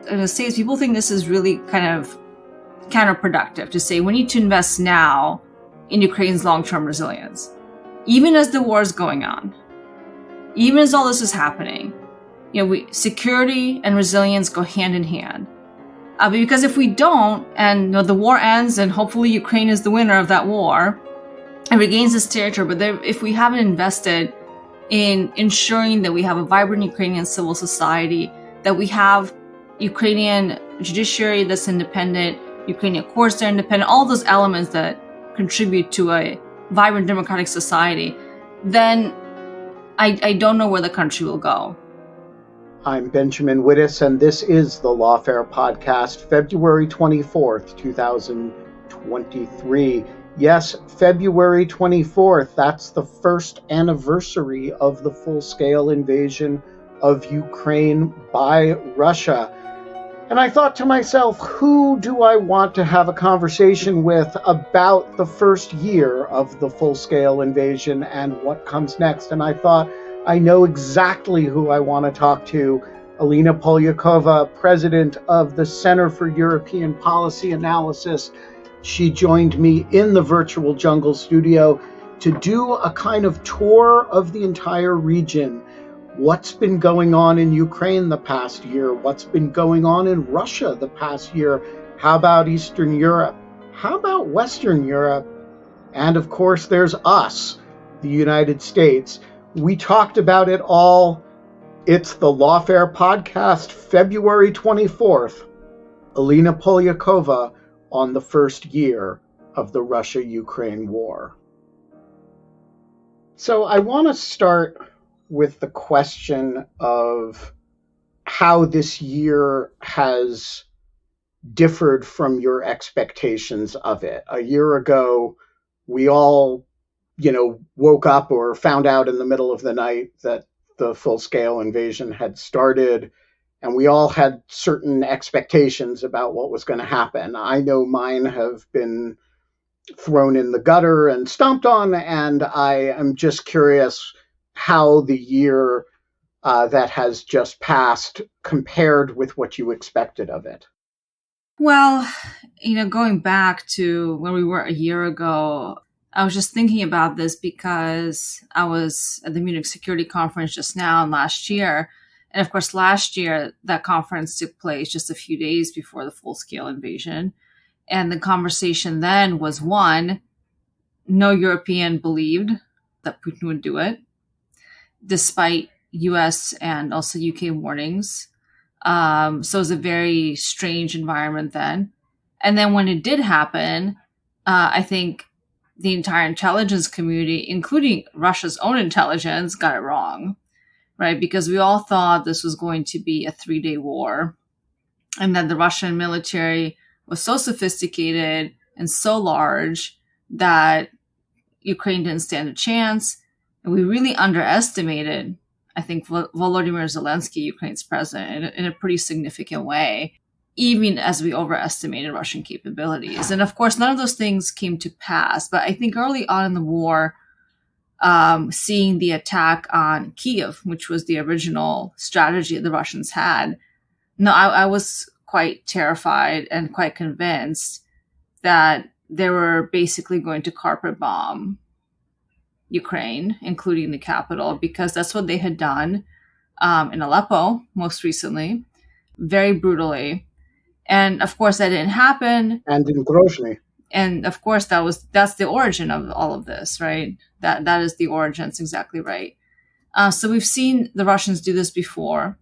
in the States, people think this is really kind of counterproductive to say we need to invest now in Ukraine's long-term resilience. Even as the war is going on, even as all this is happening, security and resilience go hand in hand. Because if we don't, and the war ends, and hopefully Ukraine is the winner of that war and regains this territory, but if we haven't invested in ensuring that we have a vibrant Ukrainian civil society, that we have Ukrainian judiciary that's independent, Ukrainian courts that are independent, all those elements that contribute to a vibrant democratic society, then I don't know where the country will go. I'm Benjamin Wittes, and this is the Lawfare podcast, February 24th, 2023. Yes, February 24th, that's the first anniversary of the full-scale invasion of Ukraine by Russia. And I thought to myself, who do I want to have a conversation with about the first year of the full-scale invasion and what comes next? And I thought, I know exactly who I want to talk to. Alina Polyakova, president of the Center for European Policy Analysis. She joined me in the virtual jungle studio to do a kind of tour of the entire region. What's been going on in Ukraine the past year? What's been going on in Russia the past year? How about Eastern Europe? How about Western Europe? And of course, there's us, the United States. We talked about it all. It's the Lawfare podcast, February 24th. Alina Polyakova on the first year of the Russia-Ukraine war. So I want to start with the question of how this year has differed from your expectations of it. A year ago, we all, woke up or found out in the middle of the night that the full-scale invasion had started, and we all had certain expectations about what was going to happen. I know mine have been thrown in the gutter and stomped on, and I am just curious how the year that has just passed compared with what you expected of it. Well, going back to where we were a year ago, I was just thinking about this because I was at the Munich Security Conference just now and last year. And of course, last year, that conference took place just a few days before the full-scale invasion. And the conversation then was, one, no European believed that Putin would do it, despite US and also UK warnings. So it was a very strange environment then. And then when it did happen, I think the entire intelligence community, including Russia's own intelligence, got it wrong, right? Because we all thought this was going to be a 3-day war, and that the Russian military was so sophisticated and so large that Ukraine didn't stand a chance. And we really underestimated, I think, Volodymyr Zelensky, Ukraine's president, in a pretty significant way, even as we overestimated Russian capabilities. And of course, none of those things came to pass. But I think early on in the war, seeing the attack on Kyiv, which was the original strategy the Russians had, I was quite terrified and quite convinced that they were basically going to carpet bomb Ukraine, including the capital, because that's what they had done in Aleppo most recently, very brutally. And of course, that didn't happen. And in Grozny. And of course, that's the origin of all of this, right? That is the origin. It's exactly right. So we've seen the Russians do this before.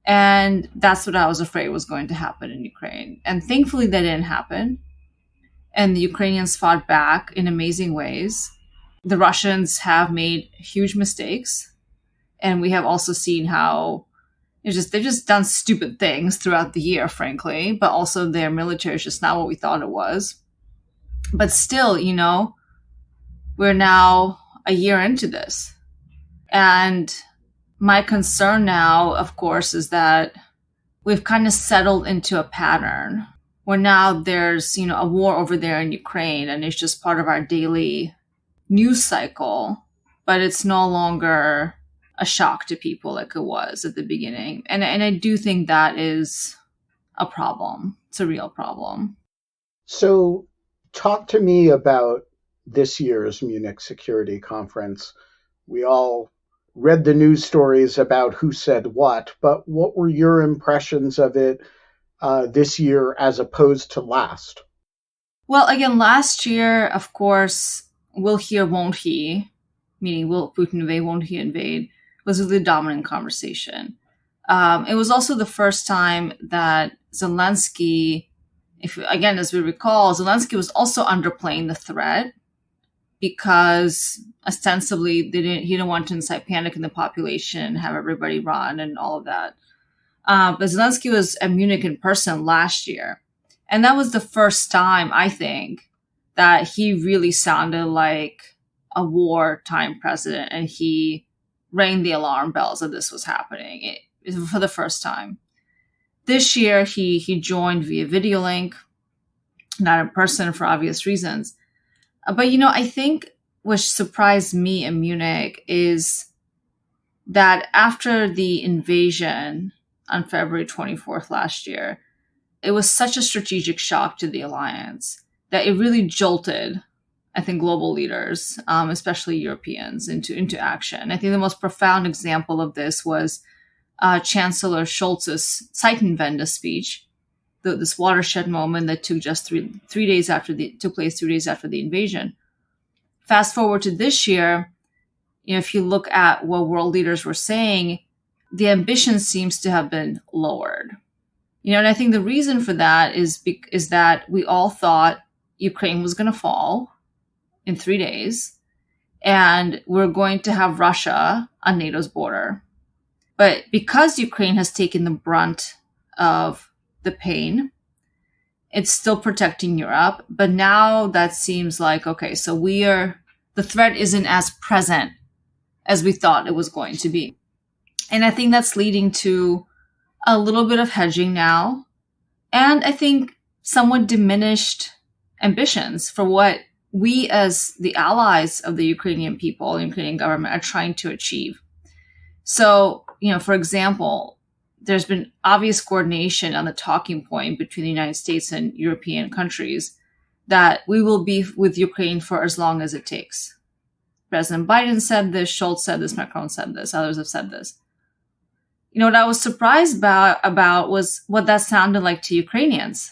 And that's what I was afraid was going to happen in Ukraine. And thankfully, that didn't happen. And the Ukrainians fought back in amazing ways. The Russians have made huge mistakes. And we have also seen how they've just done stupid things throughout the year, frankly. But also their military is just not what we thought it was. But still, we're now a year into this. And my concern now, of course, is that we've kind of settled into a pattern where now there's, a war over there in Ukraine, and it's just part of our daily news cycle, but it's no longer a shock to people like it was at the beginning. And I do think that is a problem. It's a real problem. So, talk to me about this year's Munich Security Conference. We all read the news stories about who said what, but what were your impressions of it this year as opposed to last? Well, again, last year, of course, will he or won't he, meaning will Putin invade, won't he invade, was really the dominant conversation. It was also the first time that Zelensky, again, as we recall, Zelensky was also underplaying the threat because ostensibly he didn't want to incite panic in the population, have everybody run and all of that. But Zelensky was at Munich in person last year. And that was the first time, I think, that he really sounded like a wartime president, and he rang the alarm bells that this was happening for the first time. This year, he joined via video link, not in person for obvious reasons. But, I think what surprised me in Munich is that after the invasion on February 24th last year, it was such a strategic shock to the alliance that it really jolted, I think, global leaders, especially Europeans, into action. I think the most profound example of this was Chancellor Scholz's Zeitenwende speech, this watershed moment that took just three days after took place 3 days after the invasion. Fast forward to this year, if you look at what world leaders were saying, the ambition seems to have been lowered. And I think the reason for that is that we all thought Ukraine was going to fall in 3 days, and we're going to have Russia on NATO's border. But because Ukraine has taken the brunt of the pain, it's still protecting Europe. But now that seems like, okay, so the threat isn't as present as we thought it was going to be. And I think that's leading to a little bit of hedging now, and I think somewhat diminished ambitions for what we as the allies of the Ukrainian people and Ukrainian government are trying to achieve. So, for example, there's been obvious coordination on the talking point between the United States and European countries that we will be with Ukraine for as long as it takes. President Biden said this, Scholz said this, Macron said this, others have said this. What I was surprised about was what that sounded like to Ukrainians.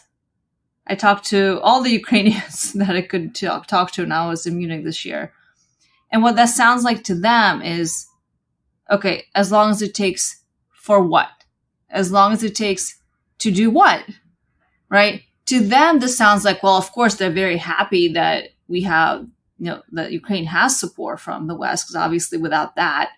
I talked to all the Ukrainians that I could talk to when I was in Munich this year. And what that sounds like to them is, okay, as long as it takes for what? As long as it takes to do what? Right? To them, this sounds like, well, of course, they're very happy that we have, that Ukraine has support from the West, because obviously without that,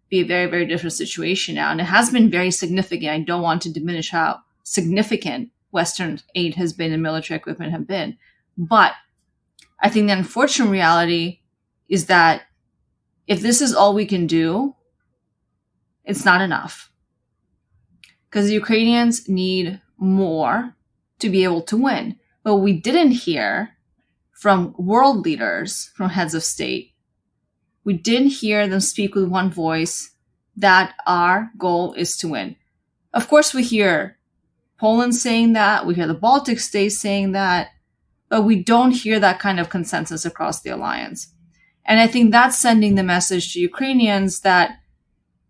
be a very, very different situation now. And it has been very significant. I don't want to diminish how significant Western aid has been and military equipment have been. But I think the unfortunate reality is that if this is all we can do, it's not enough. Because the Ukrainians need more to be able to win. But we didn't hear from world leaders, from heads of state, we didn't hear them speak with one voice that our goal is to win. Of course, we hear Poland saying that, we hear the Baltic states saying that, but we don't hear that kind of consensus across the alliance. And I think that's sending the message to Ukrainians that,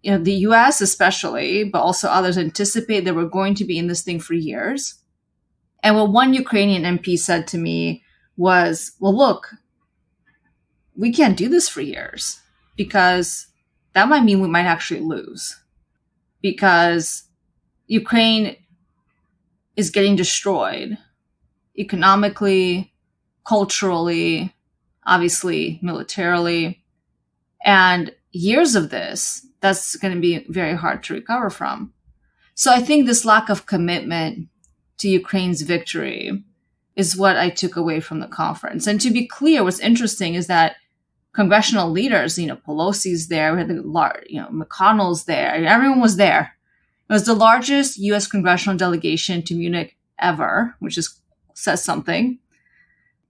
the US especially, but also others anticipate that we're going to be in this thing for years. And what one Ukrainian MP said to me was, well, look, we can't do this for years, because that might mean we might actually lose, because Ukraine is getting destroyed economically, culturally, obviously militarily, and years of this, that's going to be very hard to recover from. So I think this lack of commitment to Ukraine's victory is what I took away from the conference. And to be clear, what's interesting is that congressional leaders, Pelosi's there, we had McConnell's there, everyone was there. It was the largest U.S. congressional delegation to Munich ever, which says something.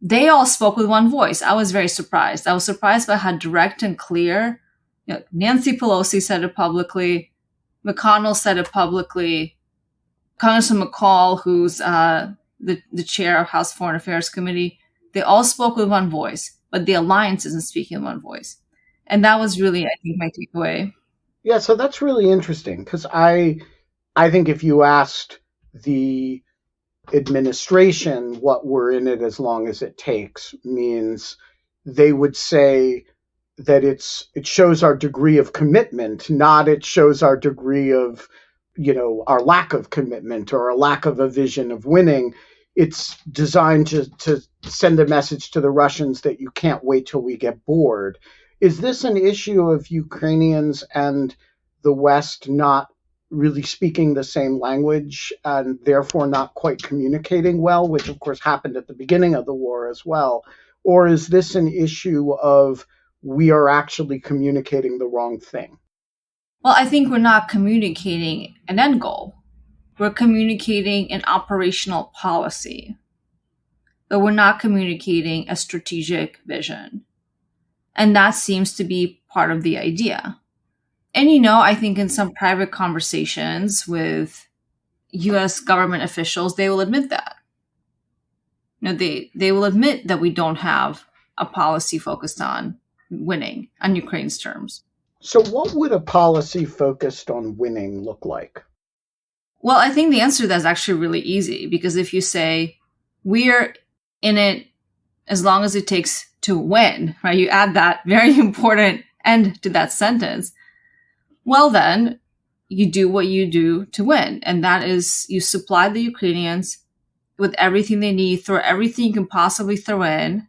They all spoke with one voice. I was very surprised. I was surprised by how direct and clear. Nancy Pelosi said it publicly. McConnell said it publicly. Congressman McCall, who's the chair of House Foreign Affairs Committee, they all spoke with one voice, but the alliance isn't speaking in one voice. And that was really, I think, my takeaway. Yeah, so that's really interesting because I think if you asked the administration what we're in it as long as it takes means, they would say that it shows our degree of commitment, not it shows our degree of, our lack of commitment or a lack of a vision of winning. It's designed to send a message to the Russians that you can't wait till we get bored. Is this an issue of Ukrainians and the West not really speaking the same language and therefore not quite communicating well, which of course happened at the beginning of the war as well? Or is this an issue of we are actually communicating the wrong thing? Well, I think we're not communicating an end goal. We're communicating an operational policy, but we're not communicating a strategic vision. And that seems to be part of the idea. And, I think in some private conversations with U.S. government officials, they will admit that. They will admit that we don't have a policy focused on winning on Ukraine's terms. So what would a policy focused on winning look like? Well, I think the answer to that is actually really easy, because if you say we're in it as long as it takes to win, right? You add that very important end to that sentence. Well, then you do what you do to win. And that is you supply the Ukrainians with everything they need, throw everything you can possibly throw in,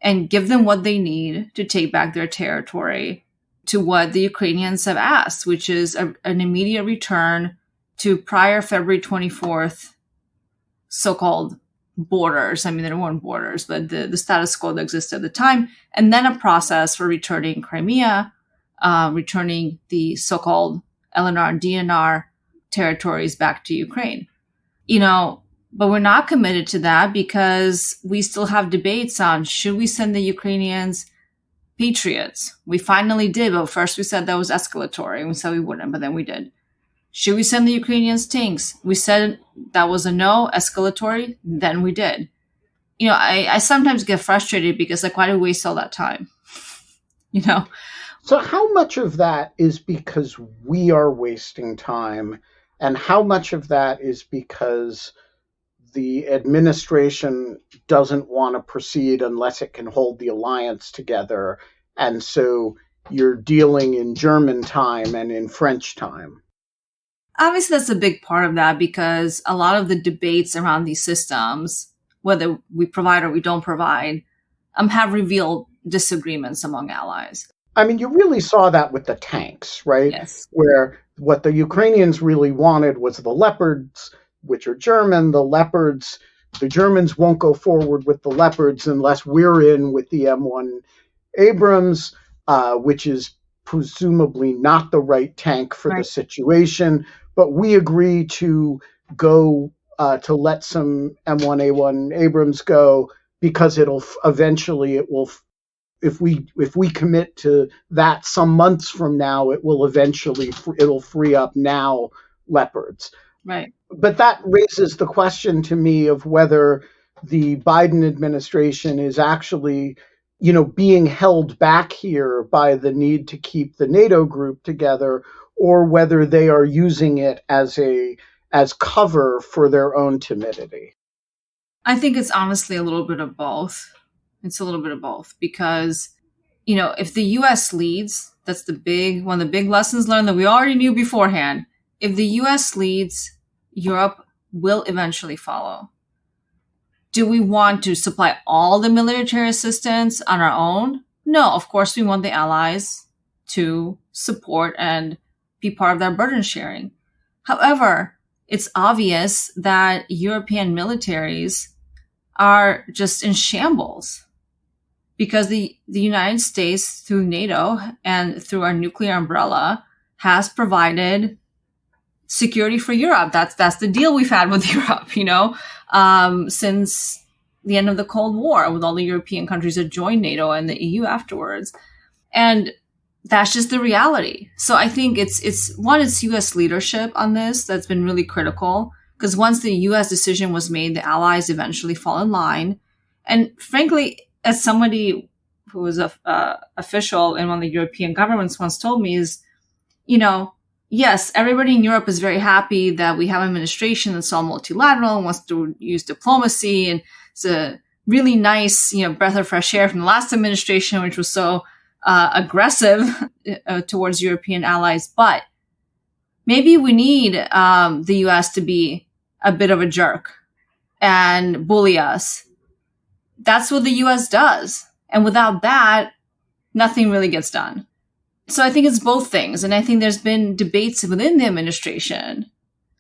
and give them what they need to take back their territory to what the Ukrainians have asked, which is an immediate return to prior February 24th so-called borders. I mean, there weren't borders, but the status quo that existed at the time, and then a process for returning Crimea, returning the so-called LNR and DNR territories back to Ukraine. But we're not committed to that because we still have debates on should we send the Ukrainians Patriots. We finally did, but first we said that was escalatory. We said we wouldn't, but then we did. Should we send the Ukrainians tanks? We said that was a no, escalatory, then we did. I sometimes get frustrated because why do we waste all that time? So how much of that is because we are wasting time, and how much of that is because the administration doesn't want to proceed unless it can hold the alliance together, and so you're dealing in German time and in French time? Obviously, that's a big part of that, because a lot of the debates around these systems, whether we provide or we don't provide, have revealed disagreements among allies. I mean, you really saw that with the tanks, right? Yes. Where what the Ukrainians really wanted was the Leopards, which are German. The Germans won't go forward with the Leopards unless we're in with the M1 Abrams, which is presumably not the right tank for the situation. But we agree to go to let some M1A1 Abrams go because it will if we commit to that some months from now, it'll free up now Leopards. Right. But that raises the question to me of whether the Biden administration is actually, being held back here by the need to keep the NATO group together, or whether they are using it as cover for their own timidity. I think it's honestly a little bit of both. It's a little bit of both because, if the U.S. leads, that's one of the big lessons learned that we already knew beforehand. If the U.S. leads, Europe will eventually follow. Do we want to supply all the military assistance on our own? No, of course we want the allies to support and be part of that burden sharing. However, it's obvious that European militaries are just in shambles because the United States, through NATO and through our nuclear umbrella, has provided security for Europe. That's the deal we've had with Europe, since the end of the Cold War, with all the European countries that joined NATO and the EU afterwards. And that's just the reality. So I think it's U.S. leadership on this that's been really critical. Because once the US decision was made, the allies eventually fall in line. And frankly, as somebody who was a official in one of the European governments once told me is, yes, everybody in Europe is very happy that we have an administration that's all multilateral and wants to use diplomacy. And it's a really nice, breath of fresh air from the last administration, which was so aggressive towards European allies. But maybe we need the US to be a bit of a jerk and bully us. That's what the US does. And without that, nothing really gets done. So I think it's both things. And I think there's been debates within the administration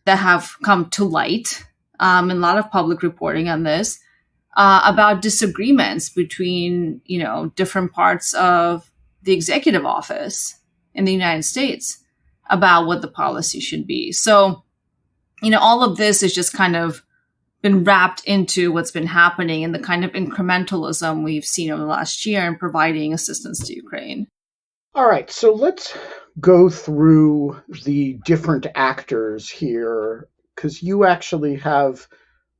that have come to light, and a lot of public reporting on this, about disagreements between, different parts of the executive office in the United States about what the policy should be. So, all of this has just kind of been wrapped into what's been happening and the kind of incrementalism we've seen over the last year in providing assistance to Ukraine. All right, so let's go through the different actors here, because you actually have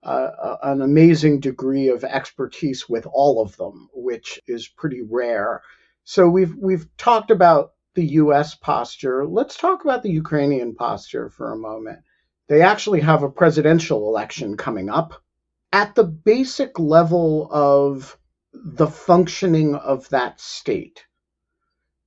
an amazing degree of expertise with all of them, which is pretty rare. So we've talked about the U.S. posture. Let's talk about the Ukrainian posture for a moment. They actually have a presidential election coming up. At the basic level of the functioning of that state,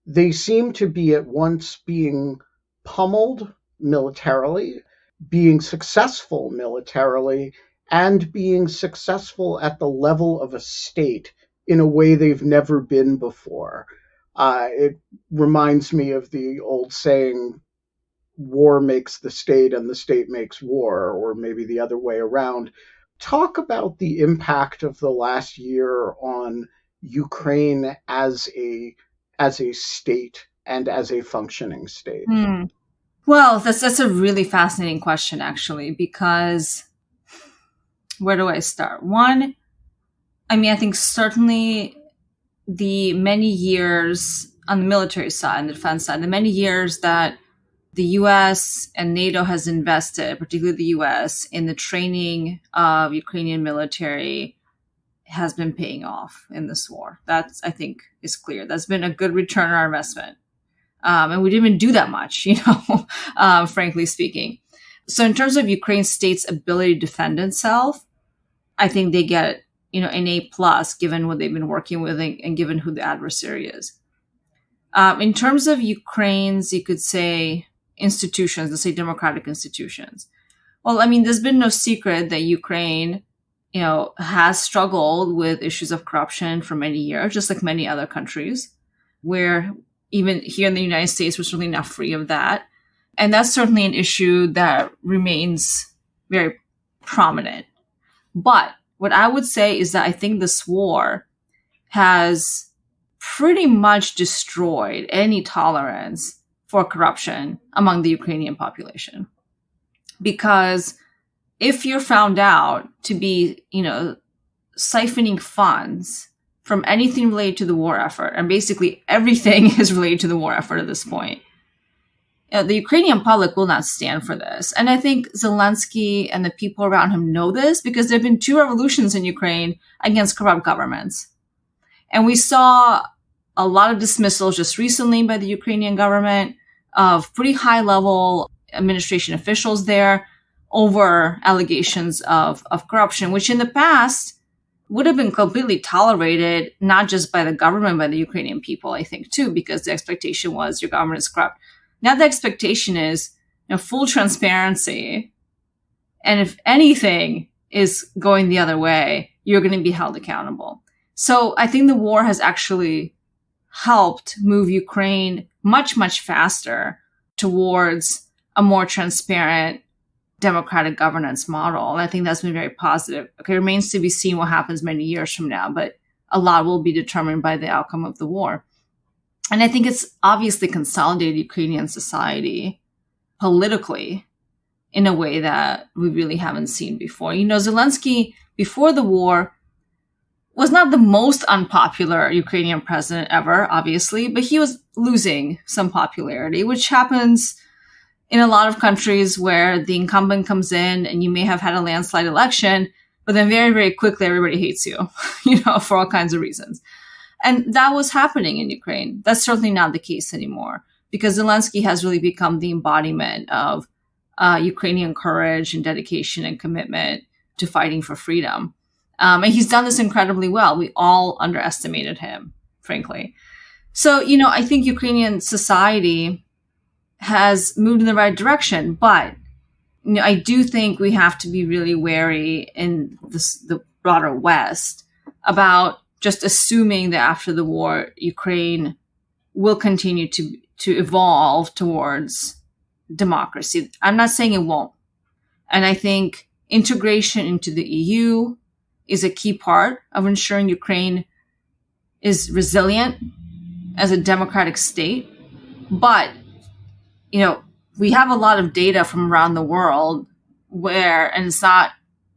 they seem to be at once being pummeled militarily, being successful militarily, and being successful at the level of a state in a way they've never been before. It reminds me of the old saying, war makes the state and the state makes war, or maybe the other way around. Talk about the impact of the last year on Ukraine as a state and as a functioning state. Well, that's a really fascinating question, actually, because where do I start? One, I think certainly the many years on the military side and the defense side, the many years that the U.S. and NATO has invested, particularly the U.S., in the training of Ukrainian military has been paying off in this war. That, I think, is clear. That's been a good return on our investment. And we didn't even do that much, frankly speaking. So in terms of Ukraine's state's ability to defend itself, I think they get, an A+, given what they've been working with and given who the adversary is. In terms of Ukraine's, you could say, institutions, let's say democratic institutions. Well, there's been no secret that Ukraine, has struggled with issues of corruption for many years, just like many other countries, where even here in the United States, we're certainly not free of that. And that's certainly an issue that remains very prominent. But what I would say is that I think this war has pretty much destroyed any tolerance for corruption among the Ukrainian population. Because if you're found out to be, siphoning funds from anything related to the war effort, and basically everything is related to the war effort at this point, the Ukrainian public will not stand for this. And I think Zelensky and the people around him know this because there have been 2 revolutions in Ukraine against corrupt governments. And we saw a lot of dismissals just recently by the Ukrainian government of pretty high-level administration officials there over allegations of corruption, which in the past would have been completely tolerated, not just by the government, by the Ukrainian people, I think, too, because the expectation was your government is corrupt. Now the expectation is full transparency. And if anything is going the other way, you're going to be held accountable. So I think the war has actually helped move Ukraine much, much faster towards a more transparent democratic governance model. And I think that's been very positive. Okay, it remains to be seen what happens many years from now, but a lot will be determined by the outcome of the war. And I think it's obviously consolidated Ukrainian society politically in a way that we really haven't seen before. Zelensky, before the war, was not the most unpopular Ukrainian president ever, obviously, but he was losing some popularity, which happens in a lot of countries where the incumbent comes in and you may have had a landslide election, but then very, very quickly everybody hates you, for all kinds of reasons. And that was happening in Ukraine. That's certainly not the case anymore, because Zelensky has really become the embodiment of Ukrainian courage and dedication and commitment to fighting for freedom. And he's done this incredibly well. We all underestimated him, frankly. So, I think Ukrainian society has moved in the right direction, but I do think we have to be really wary in the broader West about just assuming that after the war, Ukraine will continue to evolve towards democracy. I'm not saying it won't. And I think integration into the EU is a key part of ensuring Ukraine is resilient as a democratic state. But, we have a lot of data from around the world and it's not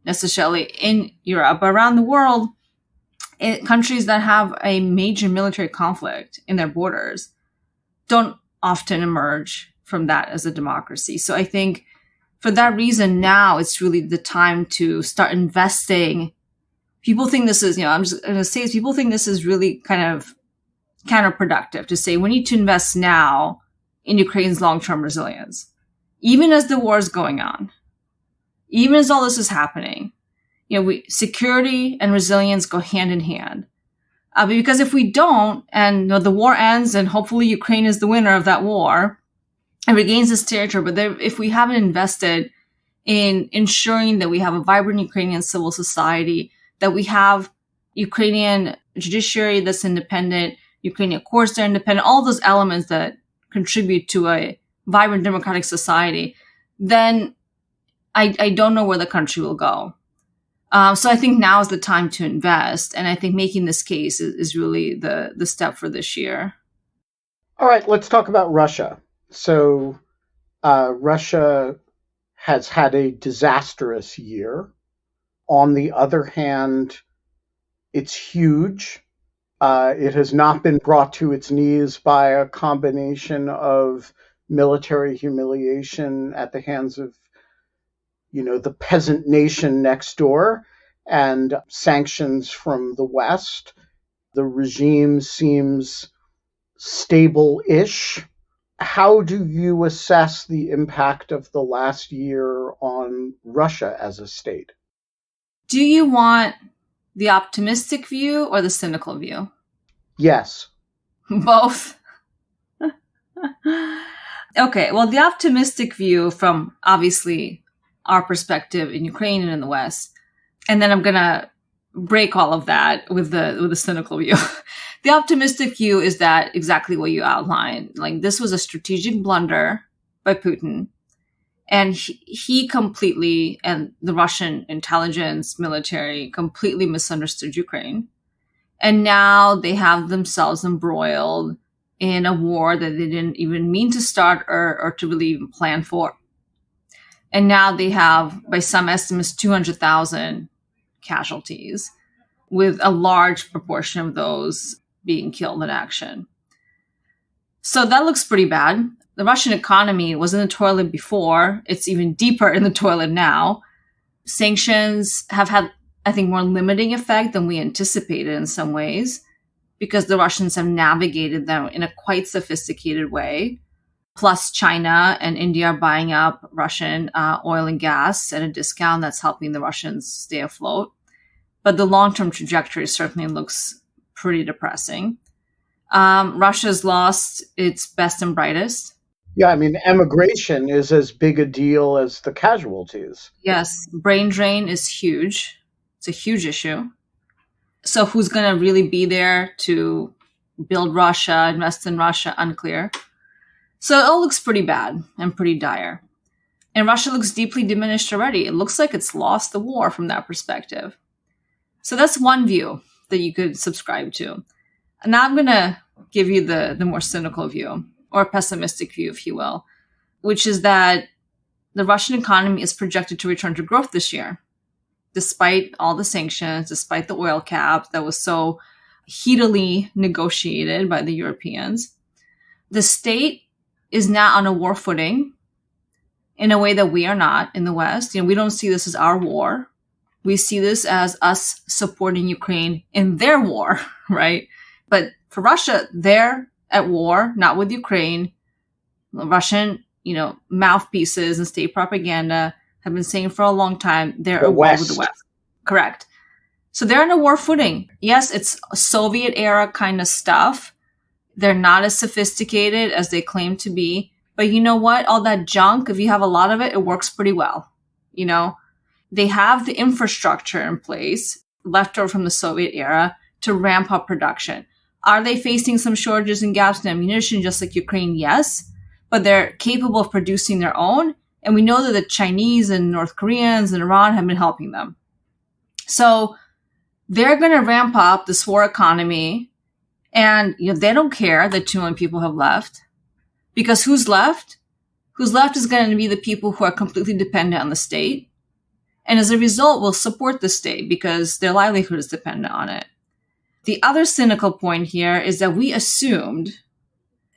necessarily in Europe, but around the world, countries that have a major military conflict in their borders don't often emerge from that as a democracy. So I think for that reason, now it's really the time to start investing. People think this is, I'm just going to say this, people think this is really kind of counterproductive to say we need to invest now in Ukraine's long-term resilience. Even as the war is going on, even as all this is happening, security and resilience go hand in hand. Because if we don't, and the war ends, and hopefully Ukraine is the winner of that war and regains this territory, but if we haven't invested in ensuring that we have a vibrant Ukrainian civil society, that we have Ukrainian judiciary that's independent, Ukrainian courts that are independent, all those elements that contribute to a vibrant democratic society, then I don't know where the country will go. So I think now is the time to invest. And I think making this case is really the step for this year. All right, let's talk about Russia. So Russia has had a disastrous year. On the other hand, it's huge. It has not been brought to its knees by a combination of military humiliation at the hands of, the peasant nation next door and sanctions from the West. The regime seems stable-ish. How do you assess the impact of the last year on Russia as a state? Do you want the optimistic view or the cynical view? Yes. Both. Okay, well, the optimistic view from obviously our perspective in Ukraine and in the West, and then I'm going to break all of that with the cynical view. The optimistic view is that exactly what you outlined. Like, this was a strategic blunder by Putin. And he completely, and the Russian intelligence military completely misunderstood Ukraine. And now they have themselves embroiled in a war that they didn't even mean to start or to really even plan for. And now they have, by some estimates, 200,000 casualties, with a large proportion of those being killed in action. So that looks pretty bad. The Russian economy was in the toilet before. It's even deeper in the toilet now. Sanctions have had, I think, more limiting effect than we anticipated in some ways, because the Russians have navigated them in a quite sophisticated way. Plus, China and India are buying up Russian oil and gas at a discount that's helping the Russians stay afloat. But the long-term trajectory certainly looks pretty depressing. Russia's lost its best and brightest. Yeah, I mean, emigration is as big a deal as the casualties. Yes, brain drain is huge. It's a huge issue. So who's going to really be there to build Russia, invest in Russia? Unclear. So it all looks pretty bad and pretty dire. And Russia looks deeply diminished already. It looks like it's lost the war from that perspective. So that's one view that you could subscribe to. And now I'm going to give you the more cynical view, or pessimistic view, if you will, which is that the Russian economy is projected to return to growth this year, despite all the sanctions, despite the oil cap that was so heatedly negotiated by the Europeans. The state is now on a war footing, in a way that we are not in the West. We don't see this as our war. We see this as us supporting Ukraine in their war, right? But for Russia, they're at war, not with Ukraine. Russian, mouthpieces and state propaganda have been saying for a long time they're at war with the West. Correct. So they're on a war footing. Yes, it's Soviet era kind of stuff. They're not as sophisticated as they claim to be. But you know what? All that junk, if you have a lot of it, it works pretty well. They have the infrastructure in place, left over from the Soviet era, to ramp up production. Are they facing some shortages and gaps in ammunition, just like Ukraine? Yes. But they're capable of producing their own. And we know that the Chinese and North Koreans and Iran have been helping them. So they're going to ramp up this war economy. And they don't care that 2 million people have left. Because who's left? Who's left is going to be the people who are completely dependent on the state. And as a result, will support the state because their livelihood is dependent on it. The other cynical point here is that we assumed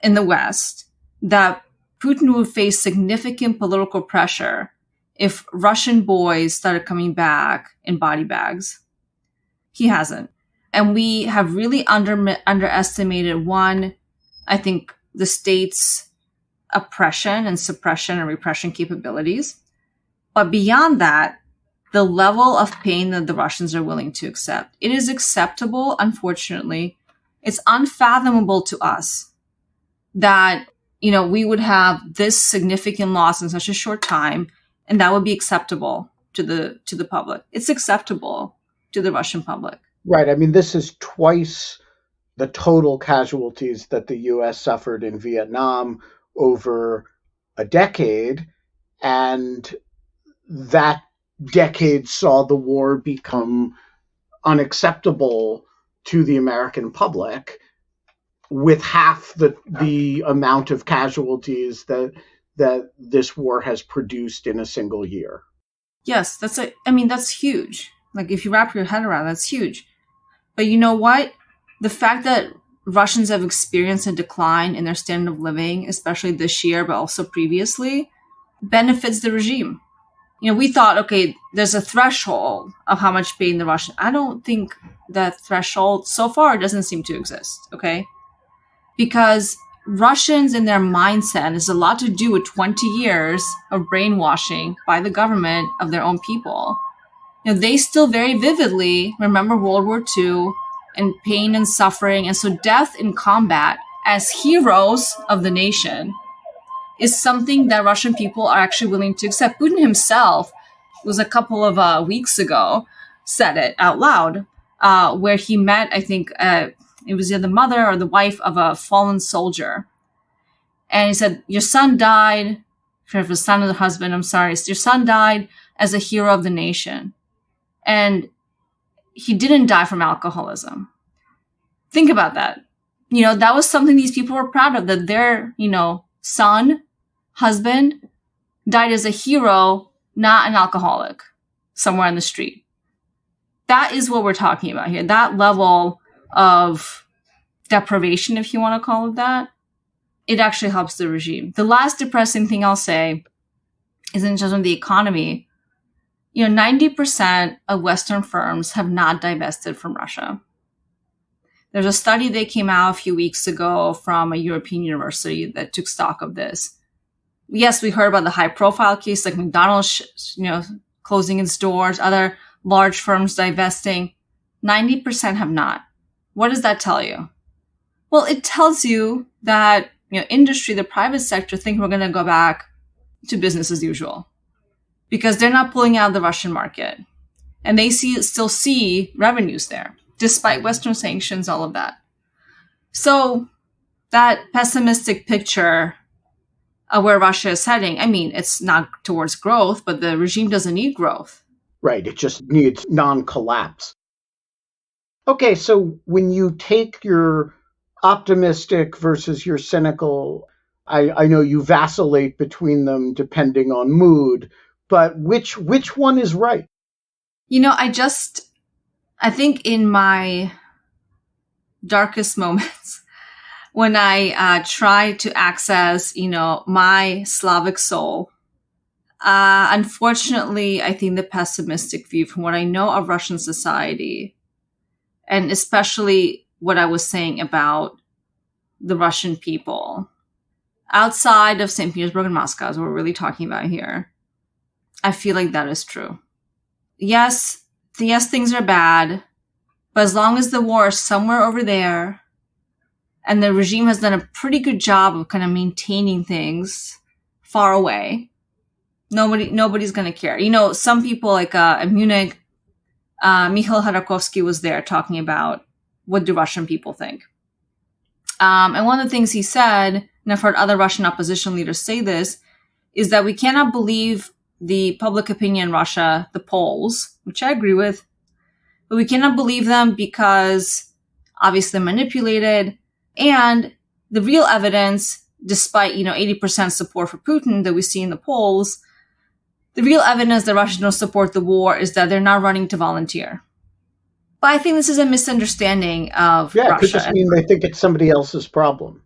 in the West that Putin would face significant political pressure if Russian boys started coming back in body bags. He hasn't. And we have really underestimated, one, I think, the state's oppression and suppression and repression capabilities. But beyond that, the level of pain that the Russians are willing to accept. It is acceptable, unfortunately. It's unfathomable to us that, we would have this significant loss in such a short time, and that would be acceptable to the public. It's acceptable to the Russian public. Right. I mean, this is twice the total casualties that the U.S. suffered in Vietnam over a decade, and that decade saw the war become unacceptable to the American public with half the amount of casualties that this war has produced in a single year. Yes, that's huge. Like, if you wrap your head around, that's huge. But you know what? The fact that Russians have experienced a decline in their standard of living, especially this year, but also previously, benefits the regime. We thought, okay, there's a threshold of how much pain the Russian. I don't think that threshold so far doesn't seem to exist, okay? Because Russians in their mindset has a lot to do with 20 years of brainwashing by the government of their own people. They still very vividly remember World War II and pain and suffering. And so death in combat as heroes of the nation is something that Russian people are actually willing to accept. Putin himself was a couple of weeks ago, said it out loud, where he met, I think, it was either the mother or the wife of a fallen soldier. And he said, your son died, for the son of the husband, I'm sorry, your son died as a hero of the nation. And he didn't die from alcoholism. Think about that. That was something these people were proud of, that their, son, husband, died as a hero, not an alcoholic somewhere on the street. That is what we're talking about here. That level of deprivation, if you want to call it that, it actually helps the regime. The last depressing thing I'll say is in terms of the economy. 90% of Western firms have not divested from Russia. There's a study that came out a few weeks ago from a European university that took stock of this. Yes, we heard about the high-profile case like McDonald's, closing its doors, other large firms divesting. 90% have not. What does that tell you? Well, it tells you that industry, the private sector, think we're going to go back to business as usual because they're not pulling out of the Russian market, and they still see revenues there, despite Western sanctions, all of that. So that pessimistic picture of where Russia is heading, it's not towards growth, but the regime doesn't need growth. Right. It just needs non-collapse. Okay, so when you take your optimistic versus your cynical, I know you vacillate between them depending on mood, but which one is right? I think in my darkest moments, when I try to access, my Slavic soul, Unfortunately, I think the pessimistic view from what I know of Russian society, and especially what I was saying about the Russian people, outside of St. Petersburg and Moscow, as we're really talking about here, I feel like that is true. Yes, things are bad, but as long as the war is somewhere over there, and the regime has done a pretty good job of kind of maintaining things far away, nobody's going to care. Some people like in Munich, Mikhail Hodorkovsky was there talking about what do Russian people think. And one of the things he said, and I've heard other Russian opposition leaders say this, is that we cannot believe the public opinion in Russia, the polls, which I agree with, but we cannot believe them because obviously manipulated, and the real evidence, despite 80% support for Putin that we see in the polls, the real evidence that Russians don't support the war is that they're not running to volunteer. But I think this is a misunderstanding of Russia. Yeah, it could just mean they think it's somebody else's problem.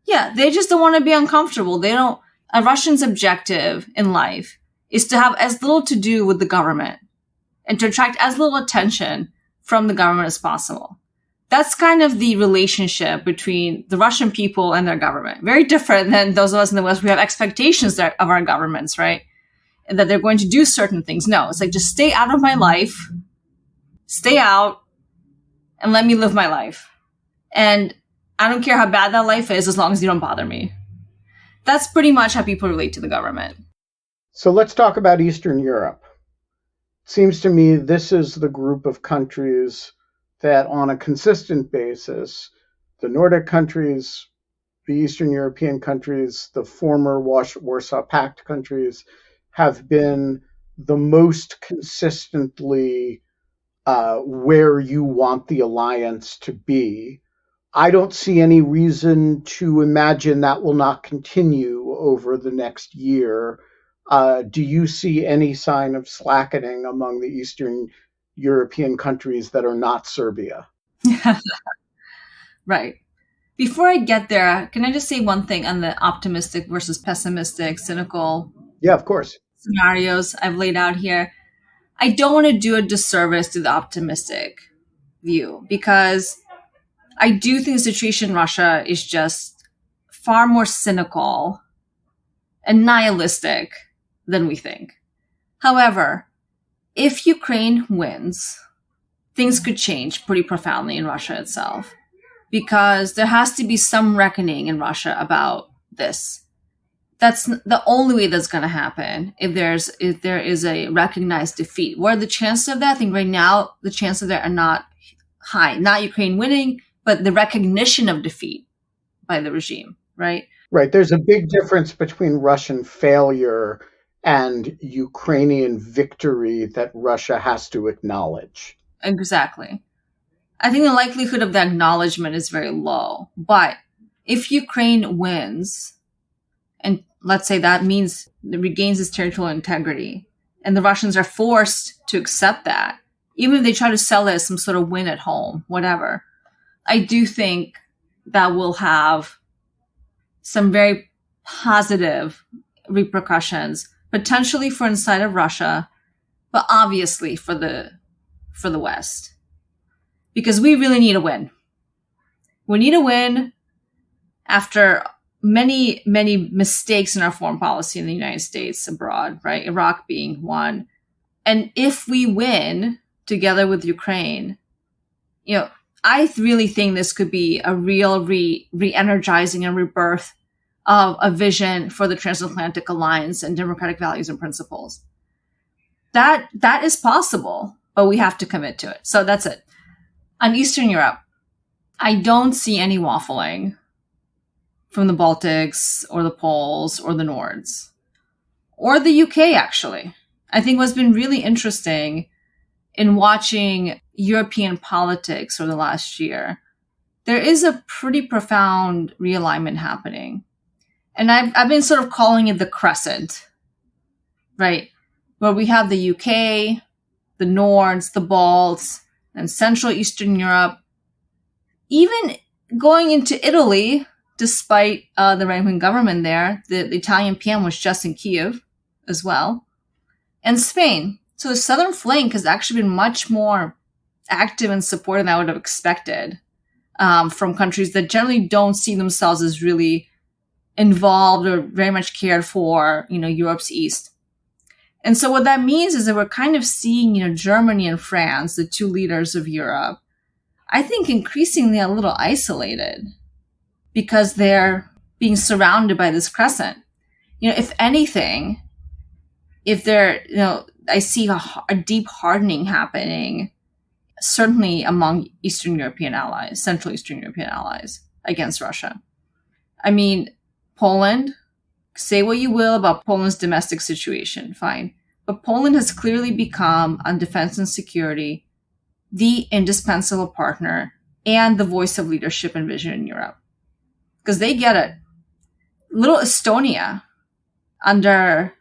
Yeah, they just don't want to be uncomfortable. A Russian's objective in life is to have as little to do with the government and to attract as little attention from the government as possible. That's kind of the relationship between the Russian people and their government. Very different than those of us in the West. We have expectations of our governments, right? And that they're going to do certain things. No, it's like, just stay out of my life, stay out, and let me live my life. And I don't care how bad that life is as long as you don't bother me. That's pretty much how people relate to the government. So let's talk about Eastern Europe. It seems to me this is the group of countries that on a consistent basis, the Nordic countries, the Eastern European countries, the former Warsaw Pact countries have been the most consistently where you want the alliance to be. I don't see any reason to imagine that will not continue over the next year. Do you see any sign of slackening among the Eastern European countries that are not Serbia? Right. Before I get there, can I just say one thing on the optimistic versus pessimistic, cynical Yeah, of course. scenarios I've laid out here? I don't want to do a disservice to the optimistic view because I do think the situation in Russia is just far more cynical and nihilistic than we think. However, if Ukraine wins, things could change pretty profoundly in Russia itself because there has to be some reckoning in Russia about this. That's the only way that's going to happen if there is a recognized defeat. Where the chances of that, I think right now, the chances of that are not high. Not Ukraine winning, but the recognition of defeat by the regime, right? Right. There's a big difference between Russian failure and Ukrainian victory that Russia has to acknowledge. Exactly. I think the likelihood of that acknowledgement is very low. But if Ukraine wins, and let's say that means it regains its territorial integrity, and the Russians are forced to accept that, even if they try to sell it as some sort of win at home, whatever, I do think that will have some very positive repercussions, potentially for inside of Russia, but obviously for the West. Because we really need a win. We need a win after many, many mistakes in our foreign policy in the United States, abroad, right? Iraq being one. And if we win together with Ukraine, I really think this could be a real re-energizing and rebirth of a vision for the transatlantic alliance and democratic values and principles. That is possible, but we have to commit to it. So that's it. On Eastern Europe, I don't see any waffling from the Baltics or the Poles or the Nords or the UK, actually. I think what's been really interesting in watching European politics over the last year, there is a pretty profound realignment happening. And I've been sort of calling it the crescent, right? Where we have the UK, the Nords, the Balts, and Central Eastern Europe, even going into Italy, despite the right-wing government there. The Italian PM was just in Kiev as well, and Spain. So the southern flank has actually been much more active and supportive than I would have expected from countries that generally don't see themselves as really involved or very much cared for, Europe's east. And so what that means is that we're kind of seeing, Germany and France, the two leaders of Europe, I think increasingly a little isolated because they're being surrounded by this crescent. If anything, I see a deep hardening happening, certainly among Eastern European allies, Central Eastern European allies against Russia. I mean, Poland, say what you will about Poland's domestic situation, fine. But Poland has clearly become, on defense and security, the indispensable partner and the voice of leadership and vision in Europe. Because they get it. Little Estonia, under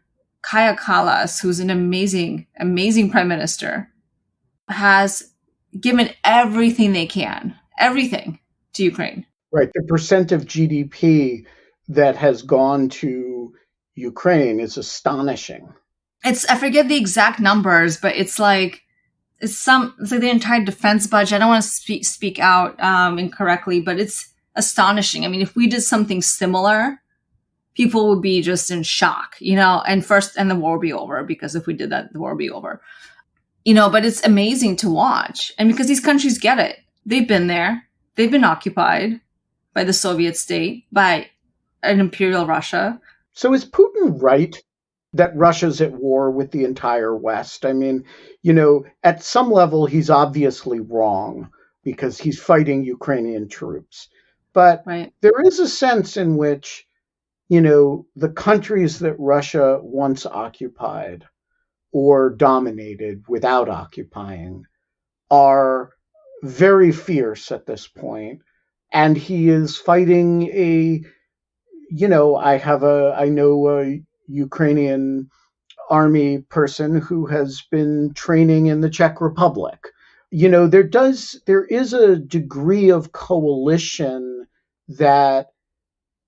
Kaja Kallas, who's an amazing, amazing prime minister, has given everything they can, everything to Ukraine. Right. The percent of GDP that has gone to Ukraine is astonishing. I forget the exact numbers, but it's like the entire defense budget. I don't want to speak out incorrectly, but it's astonishing. I mean, if we did something similar, people would be just in shock, and the war would be over, because if we did that, the war would be over. But it's amazing to watch. And because these countries get it. They've been there. They've been occupied by the Soviet state, by an imperial Russia. So is Putin right that Russia's at war with the entire West? I mean, at some level, he's obviously wrong because he's fighting Ukrainian troops. But right. There is a sense in which, the countries that Russia once occupied or dominated without occupying are very fierce at this point. And he is fighting I know a Ukrainian army person who has been training in the Czech Republic. There is a degree of coalition that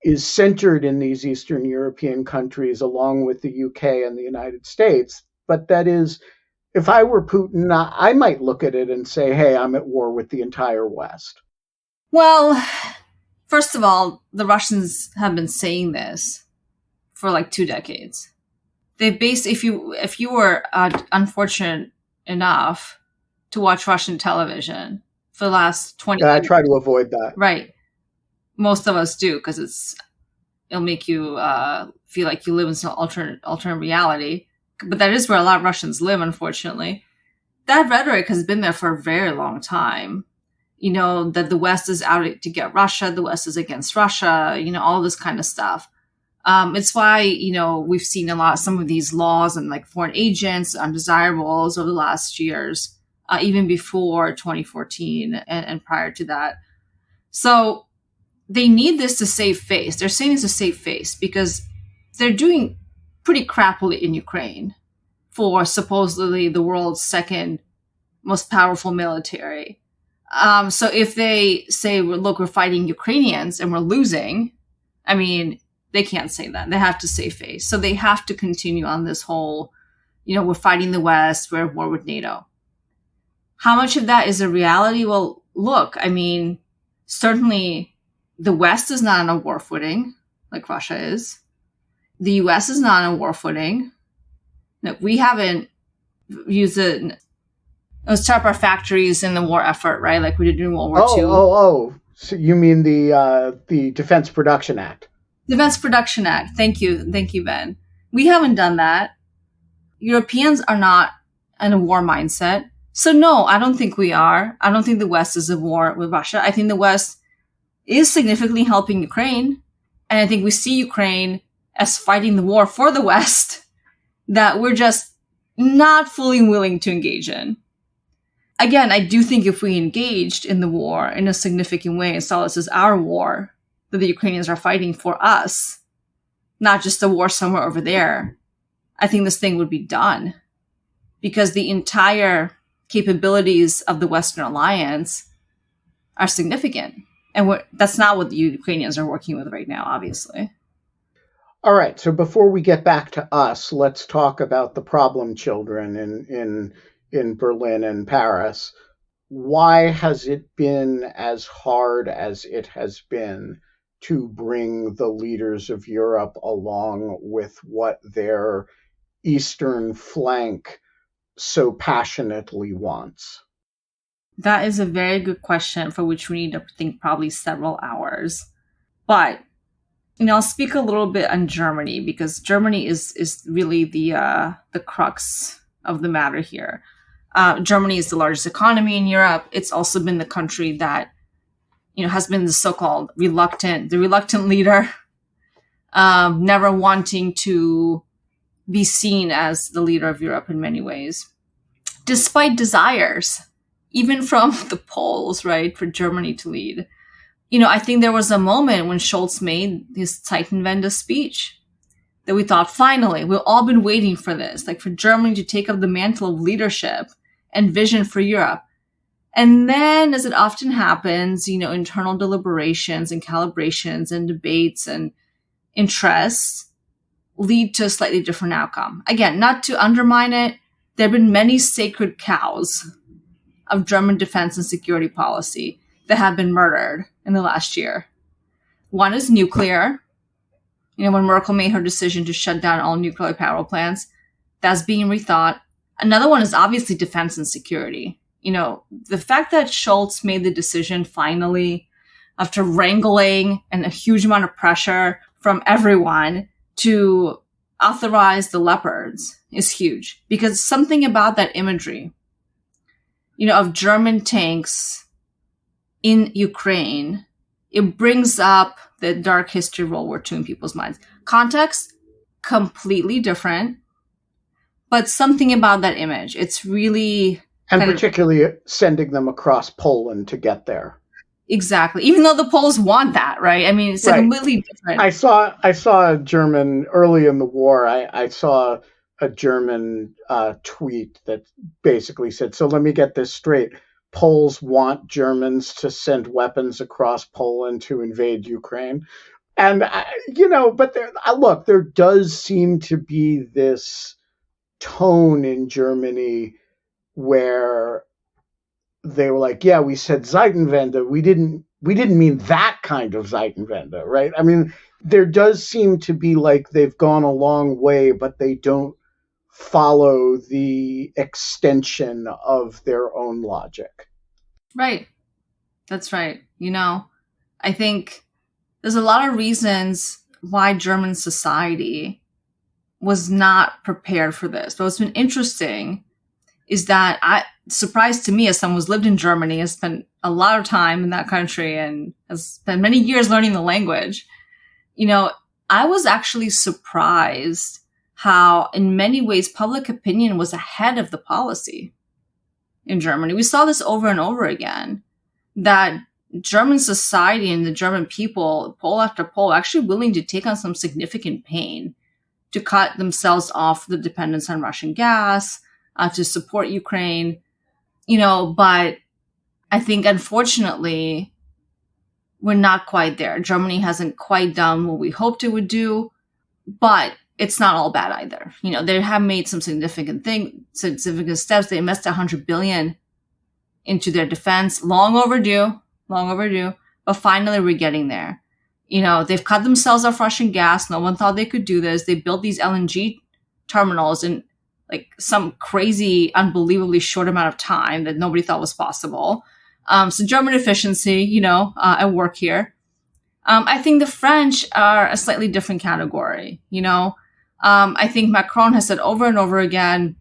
is centered in these Eastern European countries, along with the UK and the United States. But that is, if I were Putin, I might look at it and say, hey, I'm at war with the entire West. Well, first of all, the Russians have been saying this for like 2 decades. They if you were unfortunate enough to watch Russian television for the last 20 years. I try to avoid that. Right. Most of us do, because it'll make you feel like you live in some alternate reality. But that is where a lot of Russians live, unfortunately. That rhetoric has been there for a very long time. That the West is out to get Russia, the West is against Russia, all this kind of stuff. It's why, we've seen some of these laws and like foreign agents, undesirables over the last years, even before 2014 and prior to that. So they need this to save face. They're saying it's to save face because they're doing pretty crappily in Ukraine for supposedly the world's second most powerful military. So if they say, look, we're fighting Ukrainians and we're losing, I mean, they can't say that. They have to save face. So they have to continue on this whole, we're fighting the West, we're at war with NATO. How much of that is a reality? Well, look, I mean, certainly the West is not on a war footing like Russia is. The U.S. is not on a war footing. No, we haven't used it. Let's set up our factories in the war effort, right? Like we did in World War II. So you mean the Defense Production Act? Defense Production Act. Thank you, Ben. We haven't done that. Europeans are not in a war mindset. So no, I don't think we are. I don't think the West is at war with Russia. I think the West is significantly helping Ukraine. And I think we see Ukraine as fighting the war for the West that we're just not fully willing to engage in. Again, I do think if we engaged in the war in a significant way and saw this as our war, that the Ukrainians are fighting for us, not just a war somewhere over there, I think this thing would be done. Because the entire capabilities of the Western alliance are significant. And that's not what the Ukrainians are working with right now, obviously. All right. So before we get back to us, let's talk about the problem children in Berlin and Paris. Why has it been as hard as it has been to bring the leaders of Europe along with what their eastern flank so passionately wants? That is a very good question for which we need to think probably several hours. But I'll speak a little bit on Germany because Germany is really the crux of the matter here. Germany is the largest economy in Europe. It's also been the country that has been the so-called reluctant leader, never wanting to be seen as the leader of Europe in many ways, despite desires, even from the Poles, right, for Germany to lead. I think there was a moment when Scholz made his Zeitenwende speech that we thought, finally, we've all been waiting for this, like for Germany to take up the mantle of leadership and vision for Europe. And then, as it often happens, internal deliberations and calibrations and debates and interests lead to a slightly different outcome. Again, not to undermine it, there have been many sacred cows of German defense and security policy that have been murdered in the last year. One is nuclear. When Merkel made her decision to shut down all nuclear power plants, that's being rethought. Another one is obviously defense and security. The fact that Scholz made the decision finally, after wrangling and a huge amount of pressure from everyone, to authorize the Leopards is huge, because something about that imagery, of German tanks in Ukraine, it brings up the dark history of World War II in people's minds. Context, completely different, but something about that image. It's really... And particularly sending them across Poland to get there. Exactly. Even though the Poles want that, right? I mean, it's right. Completely different. I saw a German, early in the war, I saw a German tweet that basically said, so let me get this straight. Poles want Germans to send weapons across Poland to invade Ukraine. And, but there does seem to be this tone in Germany where they were like, yeah, we said Zeitenwende. We didn't mean that kind of Zeitenwende, right? I mean, there does seem to be like they've gone a long way, but they don't follow the extension of their own logic. Right. That's right. I think there's a lot of reasons why German society was not prepared for this. But what's been interesting is that surprised to me, as someone who's lived in Germany, has spent a lot of time in that country and has spent many years learning the language. I was actually surprised how, in many ways, public opinion was ahead of the policy in Germany. We saw this over and over again, that German society and the German people, poll after poll, actually willing to take on some significant pain to cut themselves off the dependence on Russian gas, to support Ukraine, but I think, unfortunately, we're not quite there. Germany hasn't quite done what we hoped it would do, but it's not all bad either. They have made some significant steps. They invested $100 billion into their defense. Long overdue, but finally we're getting there. They've cut themselves off Russian gas. No one thought they could do this. They built these LNG terminals in like some crazy, unbelievably short amount of time that nobody thought was possible. So German efficiency, at work here. I think the French are a slightly different category. I think Macron has said over and over again,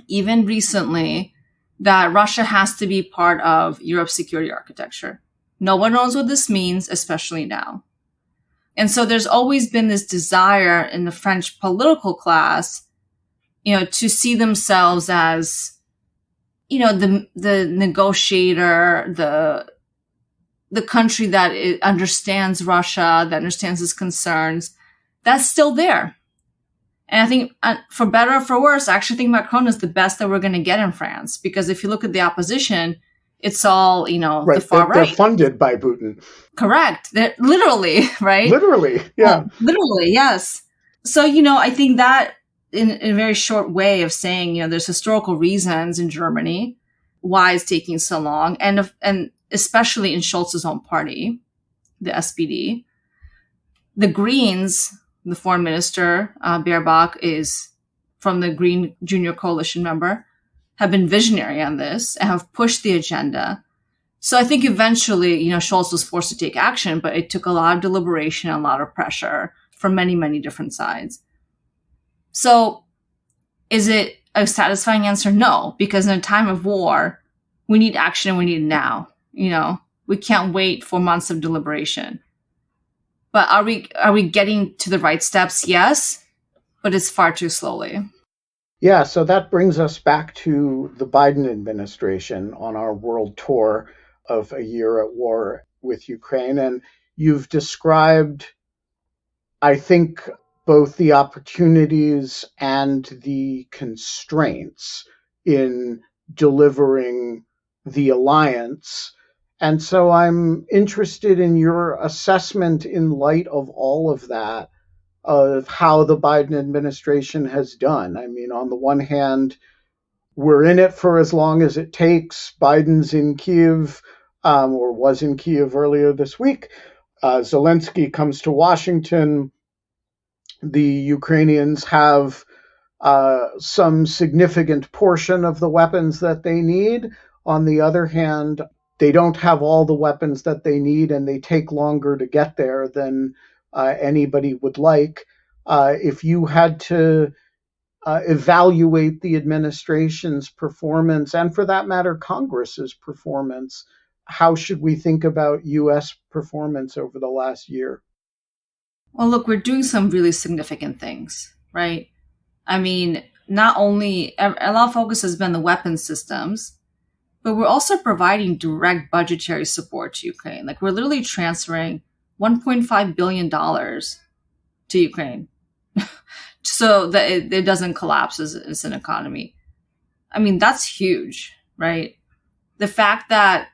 even recently, that Russia has to be part of Europe's security architecture. No one knows what this means, especially now. And so there's always been this desire in the French political class, to see themselves as, the negotiator, the country that understands Russia, that understands its concerns. That's still there. And I think, for better or for worse, I actually think Macron is the best that we're going to get in France. Because if you look at the opposition, it's all, right. The far right. They're funded by Putin. Correct. They're literally, right? Literally, yeah. Literally, yes. So, I think that in a very short way of saying, there's historical reasons in Germany why it's taking so long, and especially in Scholz's own party, the SPD. The Greens, the foreign minister, Baerbock, is from the Green Junior Coalition member, have been visionary on this and have pushed the agenda. So I think eventually, Scholz was forced to take action, but it took a lot of deliberation and a lot of pressure from many, many different sides. So is it a satisfying answer? No, because in a time of war, we need action and we need it now. We can't wait for months of deliberation. But are we getting to the right steps? Yes, but it's far too slowly. Yeah, so that brings us back to the Biden administration on our world tour of a year at war with Ukraine. And you've described, I think, both the opportunities and the constraints in delivering the alliance. And so I'm interested in your assessment in light of all of that, of how the Biden administration has done. I mean, on the one hand, we're in it for as long as it takes. Biden's in Kyiv, or was in Kyiv earlier this week. Zelensky comes to Washington. The Ukrainians have some significant portion of the weapons that they need. On the other hand, they don't have all the weapons that they need, and they take longer to get there than anybody would like. If you had to evaluate the administration's performance, and for that matter, Congress's performance, how should we think about U.S. performance over the last year? Well, look, we're doing some really significant things, right? I mean, not only a lot of focus has been the weapon systems, but we're also providing direct budgetary support to Ukraine. Like, we're literally transferring $1.5 billion to Ukraine so that it doesn't collapse as an economy. I mean, that's huge, right? The fact that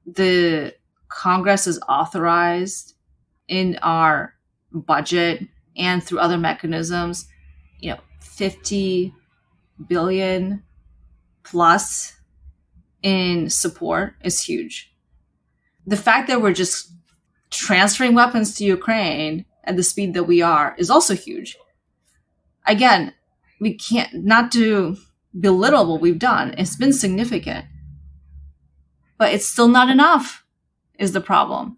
the Congress is authorized in our budget and through other mechanisms, 50 billion plus in support is huge. The fact that we're just transferring weapons to Ukraine at the speed that we are is also huge. Again, we can't, not to belittle what we've done. It's been significant, but it's still not enough is the problem.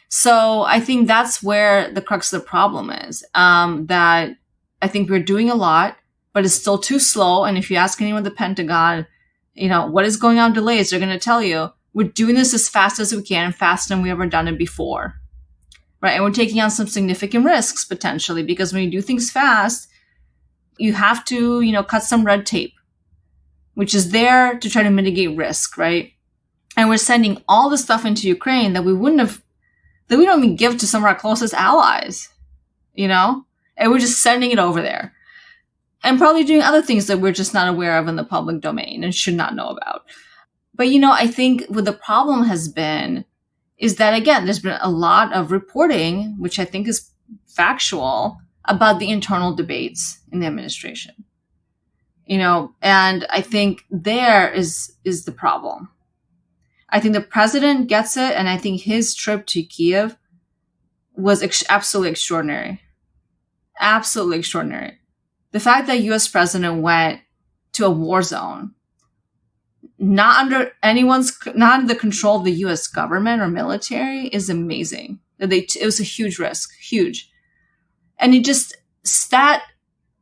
So I think that's where the crux of the problem is, that I think we're doing a lot, but it's still too slow. And if you ask anyone at the Pentagon, what is going on delays, they're going to tell you, we're doing this as fast as we can, faster than we've ever done it before, right? And we're taking on some significant risks potentially, because when you do things fast, you have to, cut some red tape, which is there to try to mitigate risk, right? And we're sending all this stuff into Ukraine that we don't even give to some of our closest allies, and we're just sending it over there. And probably doing other things that we're just not aware of in the public domain and should not know about. But, I think what the problem has been is that, again, there's been a lot of reporting, which I think is factual, about the internal debates in the administration. And I think there is the problem. I think the president gets it, and I think his trip to Kyiv was absolutely extraordinary. Absolutely extraordinary. The fact that U.S. president went to a war zone, not under the control of the U.S. government or military, is amazing. It was a huge risk, huge. And that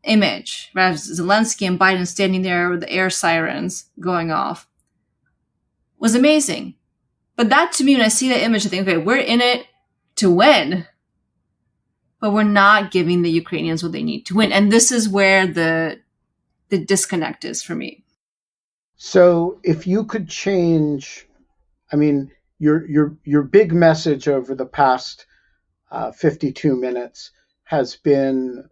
image, right, Zelensky and Biden standing there with the air sirens going off, was amazing. But that, to me, when I see that image, I think, okay, we're in it to win, but we're not giving the Ukrainians what they need to win. And this is where the disconnect is for me. So if you could change, I mean, your big message over the past 52 minutes has been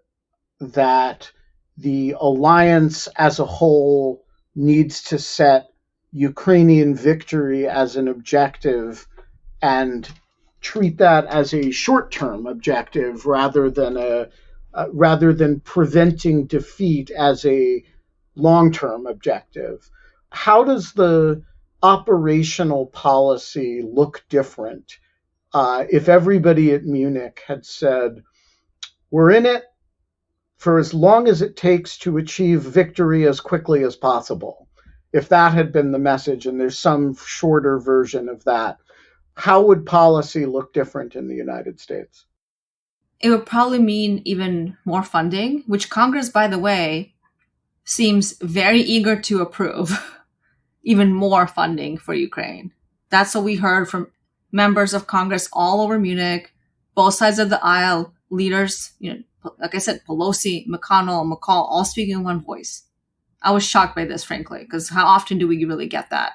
that the alliance as a whole needs to set Ukrainian victory as an objective and treat that as a short-term objective rather than a rather than preventing defeat as a long-term objective. How does the operational policy look different if everybody at Munich had said, we're in it for as long as it takes to achieve victory as quickly as possible? If that had been the message, and there's some shorter version of that, how would policy look different in the United States? It would probably mean even more funding, which Congress, by the way, seems very eager to approve. Even more funding for Ukraine. That's what we heard from members of Congress all over Munich, both sides of the aisle, leaders, like I said, Pelosi, McConnell, McCall, all speaking in one voice. I was shocked by this, frankly, because how often do we really get that?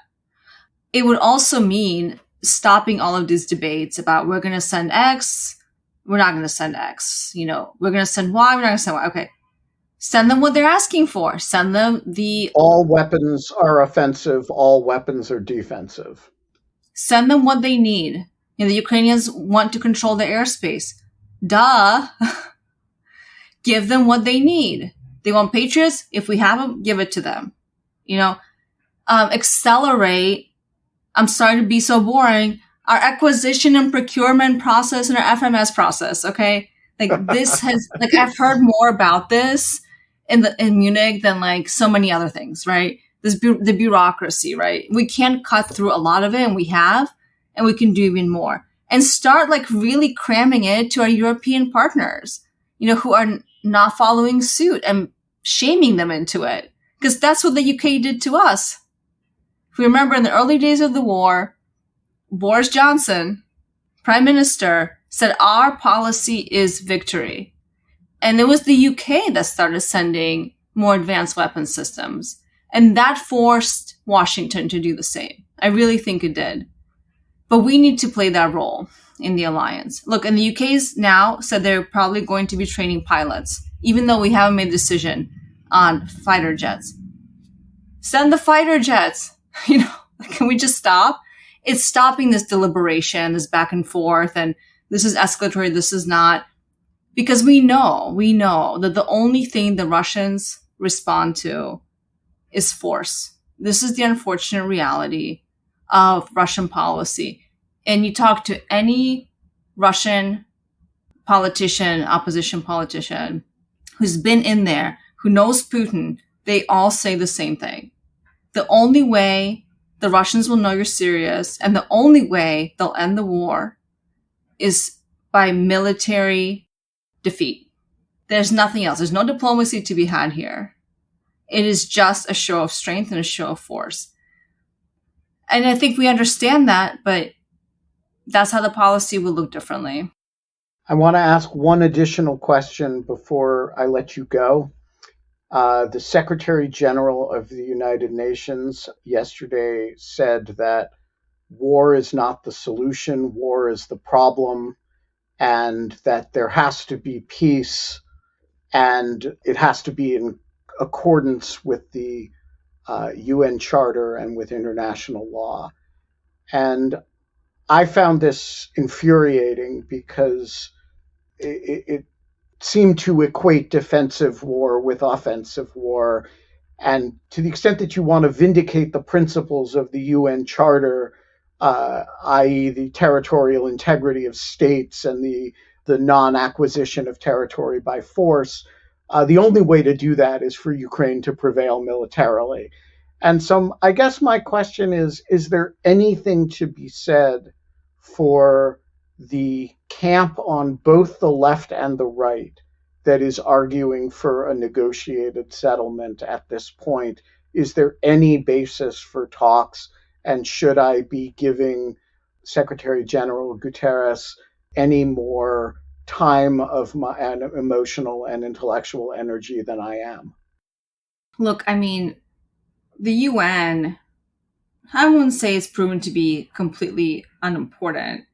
It would also mean stopping all of these debates about we're going to send X, we're not going to send X, we're going to send Y, we're not going to send Y. Okay. Send them what they're asking for. Send them all weapons are offensive, all weapons are defensive. Send them what they need. The Ukrainians want to control their airspace. Duh. Give them what they need. They want Patriots. If we have them, give it to them. Accelerate. I'm sorry to be so boring. Our acquisition and procurement process and our FMS process. Okay. This has, I've heard more about this in Munich than so many other things, right? The bureaucracy, right? We can't cut through a lot of it, and we have, and we can do even more. And start really cramming it to our European partners, who are not following suit, and shaming them into it. Because that's what the UK did to us. If we remember in the early days of the war, Boris Johnson, Prime Minister, said our policy is victory. And it was the UK that started sending more advanced weapon systems. And that forced Washington to do the same. I really think it did. But we need to play that role in the alliance. Look, and the UK's now said they're probably going to be training pilots, even though we haven't made a decision on fighter jets. Send the fighter jets. Can we just stop? It's stopping this deliberation, this back and forth, and this is escalatory, this is not. Because we know that the only thing the Russians respond to is force. This is the unfortunate reality of Russian policy. And you talk to any Russian politician, opposition politician, who's been in there, who knows Putin, they all say the same thing. The only way the Russians will know you're serious, and the only way they'll end the war, is by military defeat. There's nothing else. There's no diplomacy to be had here. It is just a show of strength and a show of force. And I think we understand that, but that's how the policy will look differently. I want to ask one additional question before I let you go. The Secretary General of the United Nations yesterday said that war is not the solution, war is the problem, and that there has to be peace, and it has to be in accordance with the UN Charter and with international law. And I found this infuriating because it seemed to equate defensive war with offensive war. And to the extent that you want to vindicate the principles of the UN Charter, i.e. the territorial integrity of states and the non-acquisition of territory by force, the only way to do that is for Ukraine to prevail militarily. And so I guess my question is there anything to be said for the camp on both the left and the right that is arguing for a negotiated settlement at this point? Is there any basis for talks? And should I be giving Secretary General Guterres any more time of my emotional and intellectual energy than I am? Look, I mean, the UN, I wouldn't say it's proven to be completely unimportant,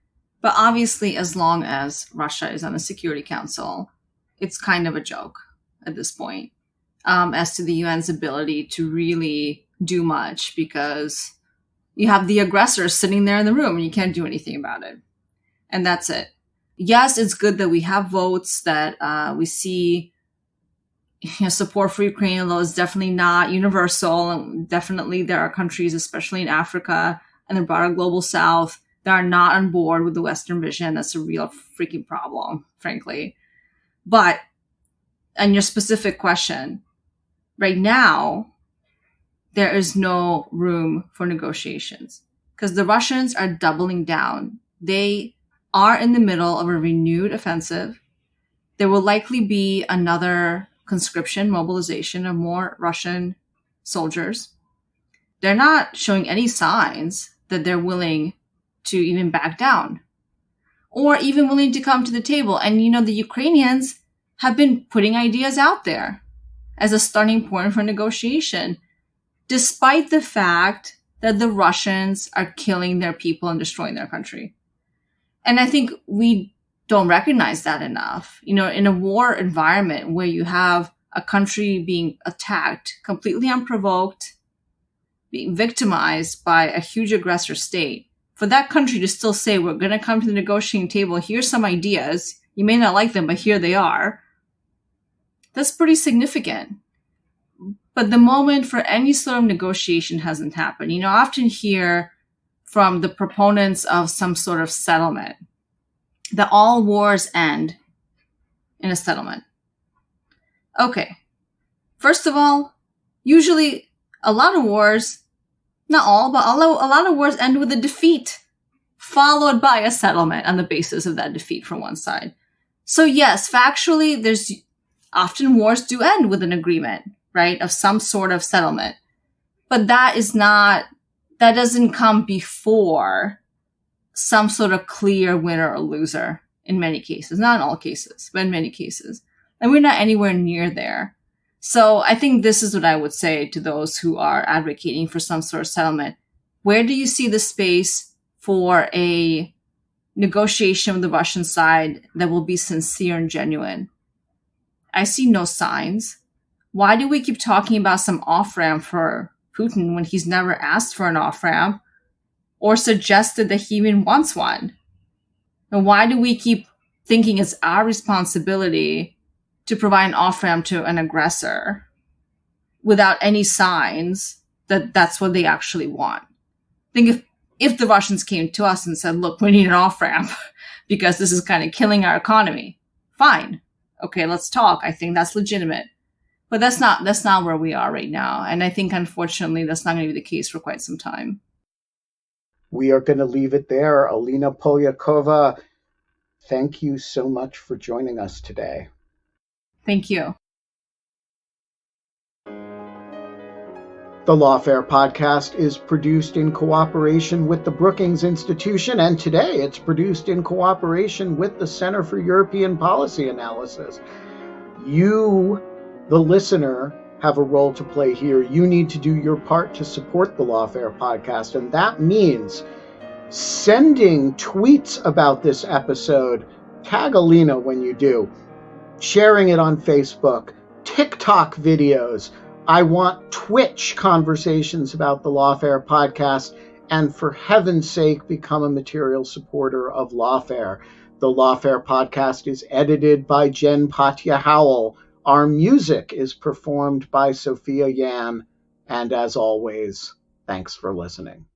but obviously as long as Russia is on the Security Council, it's kind of a joke at this point as to the UN's ability to really do much, because you have the aggressor sitting there in the room and you can't do anything about it. And that's it. yes, it's good that we have votes, that we see support for Ukraine, although it's definitely not universal. And definitely there are countries, especially in Africa and the broader global South, that are not on board with the Western vision. That's a real freaking problem, frankly. But on your specific question, right now, there is no room for negotiations because the Russians are doubling down. They are in the middle of a renewed offensive. There will likely be another conscription, mobilization of more Russian soldiers. They're not showing any signs that they're willing to even back down or even willing to come to the table. And, the Ukrainians have been putting ideas out there as a starting point for negotiation, despite the fact that the Russians are killing their people and destroying their country. And I think we don't recognize that enough. In a war environment where you have a country being attacked completely unprovoked, being victimized by a huge aggressor state, for that country to still say, we're going to come to the negotiating table, here's some ideas, you may not like them, but here they are, that's pretty significant. But the moment for any sort of negotiation hasn't happened. I often hear from the proponents of some sort of settlement that all wars end in a settlement. Okay. First of all, usually a lot of wars, not all, but a lot of wars end with a defeat, followed by a settlement on the basis of that defeat from one side. So yes, factually, there's often wars do end with an agreement, right, of some sort of settlement. But that doesn't come before some sort of clear winner or loser in many cases. Not in all cases, but in many cases. And we're not anywhere near there. So I think this is what I would say to those who are advocating for some sort of settlement. Where do you see the space for a negotiation with the Russian side that will be sincere and genuine? I see no signs. Why do we keep talking about some off-ramp for Putin when he's never asked for an off-ramp or suggested that he even wants one? And why do we keep thinking it's our responsibility to provide an off-ramp to an aggressor without any signs that that's what they actually want? I think if the Russians came to us and said, look, we need an off-ramp because this is kind of killing our economy, fine. Okay, let's talk. I think that's legitimate. But that's not where we are right now. And I think, unfortunately, that's not going to be the case for quite some time. We are going to leave it there. Alina Polyakova, thank you so much for joining us today. Thank you. The Lawfare podcast is produced in cooperation with the Brookings Institution, and today it's produced in cooperation with the Center for European Policy Analysis. You, the listener, have a role to play here. You need to do your part to support the Lawfare podcast, and that means sending tweets about this episode. Tag Alina when you do. Sharing it on Facebook, TikTok videos. I want Twitch conversations about the Lawfare podcast, and for heaven's sake, become a material supporter of Lawfare. The Lawfare podcast is edited by Jen Patja Howell. Our music is performed by Sophia Yan. And as always, thanks for listening.